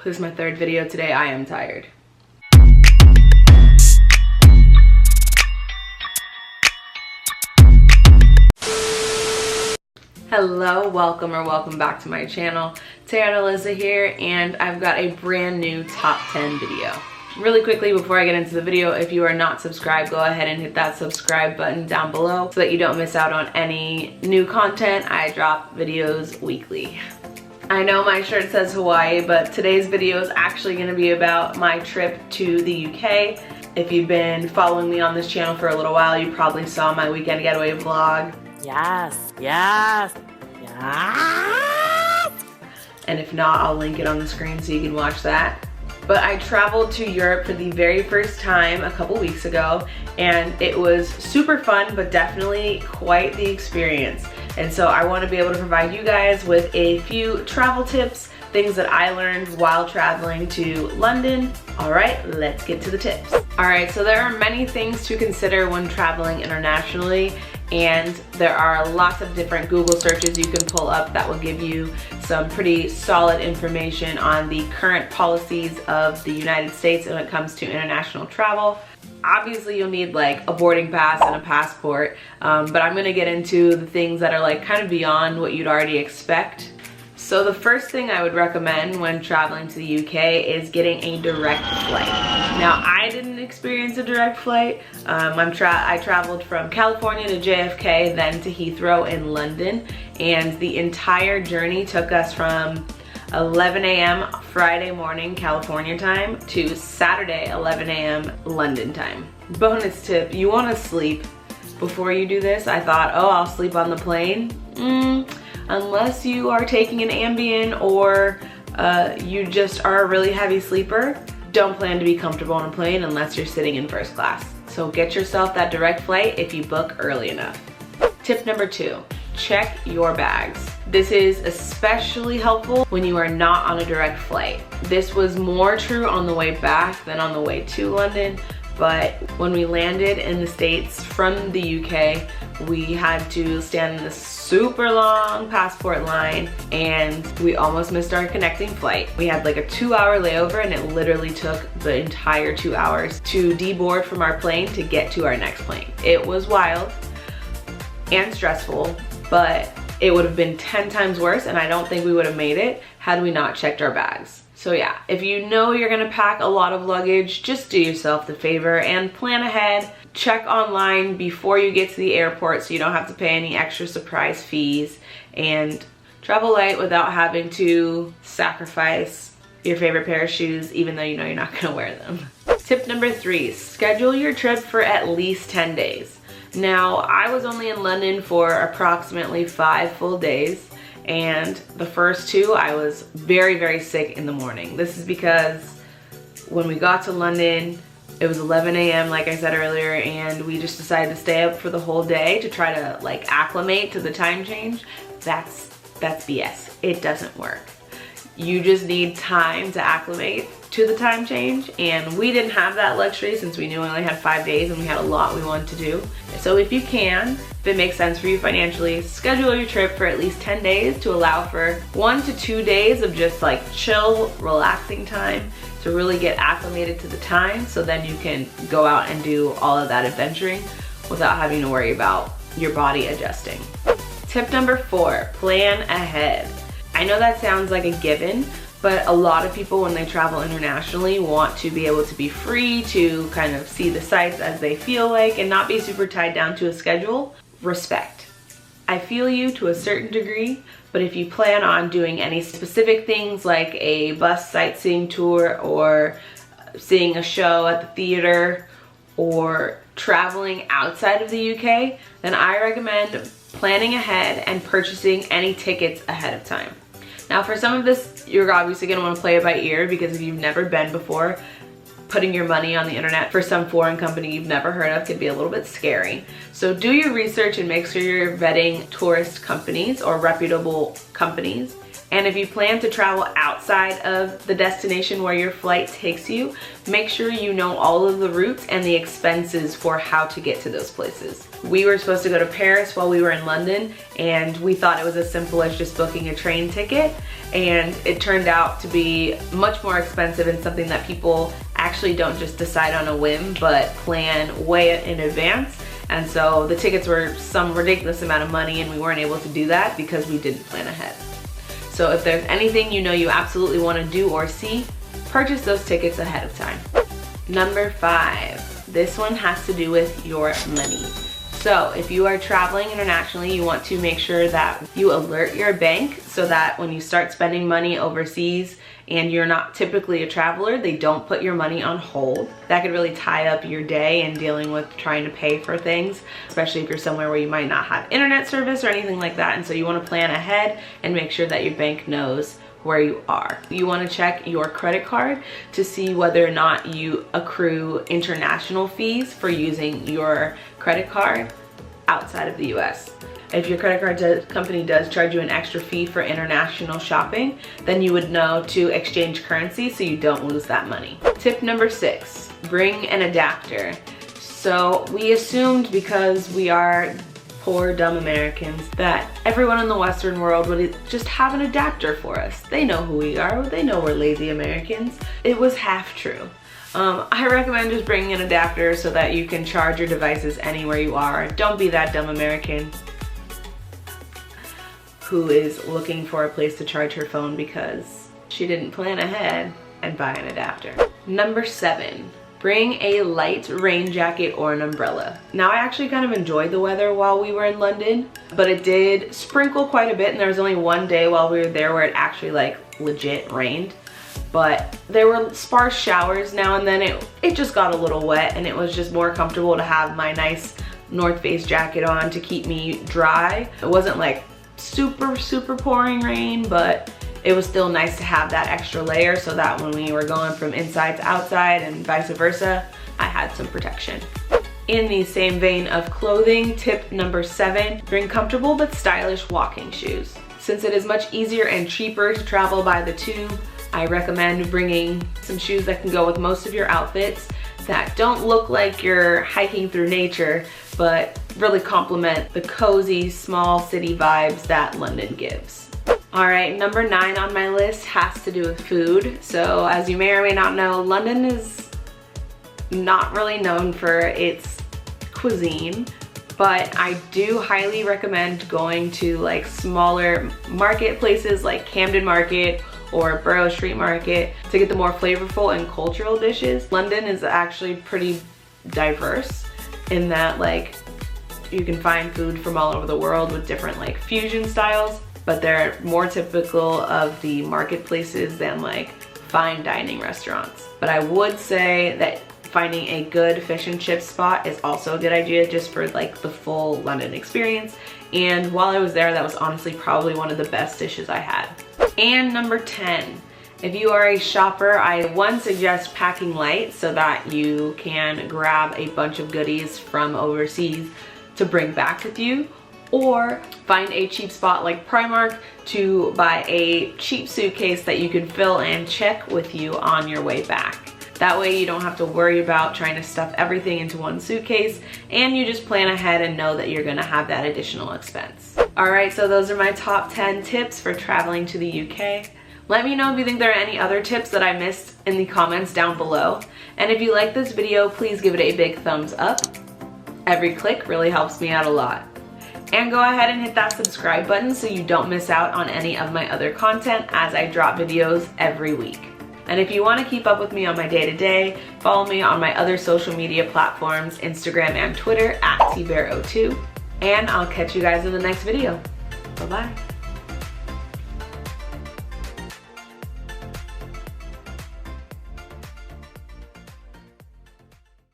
This is my third video today. I am tired. Hello, welcome back to my channel. Tarynallyssa here, and I've got a brand new top 10 video. Really quickly before I get into the video, if you are not subscribed, go ahead and hit that subscribe button down below so that you don't miss out on any new content. I drop videos weekly. I know my shirt says Hawaii, but today's video is actually going to be about my trip to the UK. If you've been following me on this channel for a little while, you probably saw my weekend getaway vlog. Yes. And if not, I'll link it on the screen so you can watch that. But I traveled to Europe for the very first time a couple weeks ago, and it was super fun, but definitely quite the experience. And so I want to be able to provide you guys with a few travel tips, things that I learned while traveling to London. All right, let's get to the tips. All right, so there are many things to consider when traveling internationally, and there are lots of different Google searches you can pull up that will give you some pretty solid information on the current policies of the United States when it comes to international travel. Obviously you'll need like a boarding pass and a passport, but I'm gonna get into the things that are like kind of beyond what you'd already expect. So the first thing I would recommend when traveling to the UK is getting a direct flight. Now, I didn't experience a direct flight. I traveled from California to JFK, then to Heathrow in London, and the entire journey took us from 11 a.m. Friday morning California time to Saturday 11 a.m. London time. Bonus tip, you want to sleep before you do this. I thought, oh, I'll sleep on the plane. Unless you are taking an Ambien or you just are a really heavy sleeper, don't plan to be comfortable on a plane unless you're sitting in first class. So get yourself that direct flight if you book early enough. Tip number 2, check your bags. This is especially helpful when you are not on a direct flight. This was more true on the way back than on the way to London, but when we landed in the States from the UK, we had to stand in this super long passport line, and we almost missed our connecting flight. We had like a 2-hour layover, and it literally took the entire 2 hours to deboard from our plane to get to our next plane. It was wild and stressful, but it would have been 10 times worse, and I don't think we would have made it had we not checked our bags. So yeah, if you know you're gonna pack a lot of luggage, just do yourself the favor and plan ahead. Check online before you get to the airport so you don't have to pay any extra surprise fees, and travel light without having to sacrifice your favorite pair of shoes even though you know you're not gonna wear them. Tip number 3, schedule your trip for at least 10 days. Now, I was only in London for approximately 5 full days, and the first 2 I was very sick in the morning. This is because when we got to London, it was 11 a.m. like I said earlier, and we just decided to stay up for the whole day to try to like acclimate to the time change. That's BS. It doesn't work. You just need time to acclimate to the time change, and we didn't have that luxury since we knew we only had 5 days and we had a lot we wanted to do. So if you can, if it makes sense for you financially, schedule your trip for at least 10 days to allow for 1 to 2 days of just like chill, relaxing time to really get acclimated to the time, so then you can go out and do all of that adventuring without having to worry about your body adjusting. Tip number 4, plan ahead. I know that sounds like a given, but a lot of people when they travel internationally want to be able to be free to kind of see the sights as they feel like and not be super tied down to a schedule. Respect. I feel you to a certain degree, but if you plan on doing any specific things like a bus sightseeing tour or seeing a show at the theater or traveling outside of the UK, then I recommend planning ahead and purchasing any tickets ahead of time. Now for some of this, you're obviously gonna wanna play it by ear, because if you've never been before, putting your money on the internet for some foreign company you've never heard of could be a little bit scary. So do your research and make sure you're vetting tourist companies or reputable companies. And if you plan to travel outside of the destination where your flight takes you, make sure you know all of the routes and the expenses for how to get to those places. We were supposed to go to Paris while we were in London, and we thought it was as simple as just booking a train ticket, and it turned out to be much more expensive and something that people actually don't just decide on a whim, but plan way in advance. And so the tickets were some ridiculous amount of money, and we weren't able to do that because we didn't plan ahead. So if there's anything you know you absolutely want to do or see, purchase those tickets ahead of time. Number 5, this one has to do with your money. So if you are traveling internationally, you want to make sure that you alert your bank so that when you start spending money overseas and you're not typically a traveler, they don't put your money on hold. That could really tie up your day in dealing with trying to pay for things, especially if you're somewhere where you might not have internet service or anything like that. And so you want to plan ahead and make sure that your bank knows where you are. You want to check your credit card to see whether or not you accrue international fees for using your credit card outside of the US. If your credit card company does charge you an extra fee for international shopping, then you would know to exchange currency so you don't lose that money. Tip number 6, bring an adapter. So we assumed, because we are poor dumb Americans, that everyone in the Western world would just have an adapter for us. They know who we are, they know we're lazy Americans. It was half true. I recommend just bringing an adapter so that you can charge your devices anywhere you are. Don't be that dumb American who is looking for a place to charge her phone because she didn't plan ahead and buy an adapter. Number 7, bring a light rain jacket or an umbrella. Now I actually kind of enjoyed the weather while we were in London, but it did sprinkle quite a bit, and there was only one day while we were there where it actually like legit rained. But there were sparse showers now and then. It just got a little wet, and it was just more comfortable to have my nice North Face jacket on to keep me dry. It wasn't like super pouring rain, but it was still nice to have that extra layer so that when we were going from inside to outside and vice versa, I had some protection. In the same vein of clothing, tip number 7, bring comfortable but stylish walking shoes. Since it is much easier and cheaper to travel by the tube, I recommend bringing some shoes that can go with most of your outfits that don't look like you're hiking through nature, but really complement the cozy small city vibes that London gives. All right, number 9 on my list has to do with food. So as you may or may not know, London is not really known for its cuisine, but I do highly recommend going to like smaller marketplaces like Camden Market or Borough Street Market to get the more flavorful and cultural dishes. London is actually pretty diverse in that like you can find food from all over the world with different like fusion styles, but they're more typical of the marketplaces than like fine dining restaurants. But I would say that finding a good fish and chip spot is also a good idea just for like the full London experience. And while I was there, that was honestly probably one of the best dishes I had. And number 10, if you are a shopper, I suggest packing light so that you can grab a bunch of goodies from overseas to bring back with you, or find a cheap spot like Primark to buy a cheap suitcase that you can fill and check with you on your way back. That way you don't have to worry about trying to stuff everything into one suitcase, and you just plan ahead and know that you're gonna have that additional expense. All right, so those are my top 10 tips for traveling to the UK. Let me know if you think there are any other tips that I missed in the comments down below. And if you like this video, please give it a big thumbs up. Every click really helps me out a lot. And go ahead and hit that subscribe button so you don't miss out on any of my other content as I drop videos every week. And if you want to keep up with me on my day-to-day, follow me on my other social media platforms, Instagram and Twitter @tbear02. And I'll catch you guys in the next video. Bye-bye.